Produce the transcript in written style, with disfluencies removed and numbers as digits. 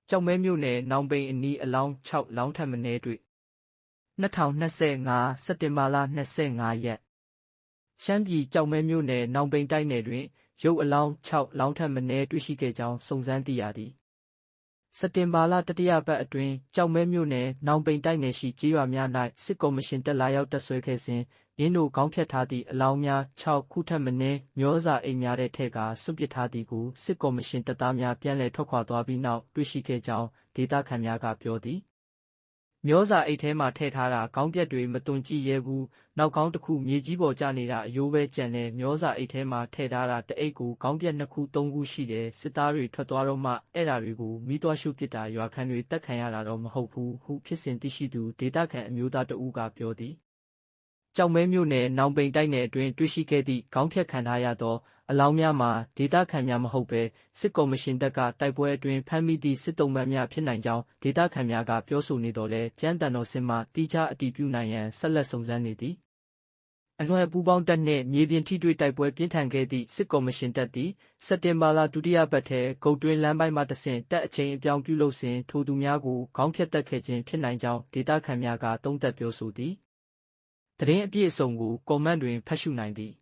ကြောက်မဲမြို့နယ်နောင်ပိန်အနီးအလောင်း6လောင်းထပ်မံတွေ့2025စက်တင်ဘာလ25ရက်ရှမ်းပြည်ကြောက်မဲမြို့နယ်နောင်ပိန်တိုက်နယ်တွင်ရုပ်အလောင်း6လောင်းထပ်မံတွေ့ရှိခဲ့ကြောင်းစုံစမ်းသိရသည်စက်တင်ဘာလတတိယပတ်အတွင်းကြောက်မဲမြို့နယ်နောင်ပိန်တိုက်နယ်ရှိကျေးရွာများ၌စစ်ကော်မရှင်တပ်လာရောက်တပ်ဆွဲခဲ့စဉ်ရင်းတို့ခေါင်းဖြတ်ထားသည့်အလောင်းများ6ခုထပ်မံမျောစာအိမ်များထဲကစွန့်ပစ်ထားသည်ကိုစစ်ကော်မရှင်တပ်သားများပြန်လည်ထွက်ခွာသွားပြီးနောက်တွေ့ရှိခဲ့ကြောင်းဒေသခံများကပြောသည်မျောစာအိတ်ထဲမှာထည့်ထားတာခေါင်းပြက်တွေမသွန်ကြည့်ရဲဘူးနောက်ခေါင်းတစ်ခုမြေကြီးပေါ်ကျနေတာအယိုးပဲကြံတယ်မျောစာအိတ်ထဲမှာထည့်ထားတာတအိတ်ကိုခေါင်းပြက်2ခု3ခုရှိတယ်စစ်သားတွေထွက်သွားတော့မှအဲ့ဒါတွေကိုမိသွားရှုပစ်တာရွာခံတွေတက်ခံရတာတော့မဟုတ်ဘူးဟုဖြစ်စဉ်သိရှိသူဒေသခံအမျိုးသားတဦးကပြောသည်ကြောက်မဲမြို့နယ်နောင်ပိန်တိုက်နယ်အတွင်းတွေ့ရှိခဲ့သည့်ခေါင်းဖြတ်ခံထားရသောအလောင်းများမှာဒေသခံများမဟုတ်ဘဲစစ်ကော်မရှင်တပ်ကတိုက်ပွဲအတွင်းဖမ်းမိသည့်စစ်တုံးမှန်များဖြစ်နိုင်ကြောင်းဒေသခံများကပြောဆိုနေတော့လဲကျန်းတန်တော်စင်မှတိကျအတည်ပြုနိုင်ရန်ဆက်လက်စုံစမ်းနေသည်အလွယ်ပူပေါင်းတပ်နှင့်မြေပြင်ထိတွေ့တိုက်ပွဲပြင်းထန်ခဲ့သည့်စစ်ကော်မရှင်တပ်သည်စက်တင်ဘာလဒုတိယပတ်ထဲဂုတ်တွင်းလမ်းပိုင်းမှတဆင့်တပ်အချိန်အပြောင်းပြုလုပ်စဉ်ထိုသူများကိုခေါင်းဖြတ်တက်ခဲ့ခြင်းဖြစ်နိုင်ကြောင်းဒေသခံများကသုံးသပ်ပြောဆိုသည်သတင်းအပြည့်အစုံကိုကွန်မန့်တွင်ဖတ်ရှုနိုင်သည်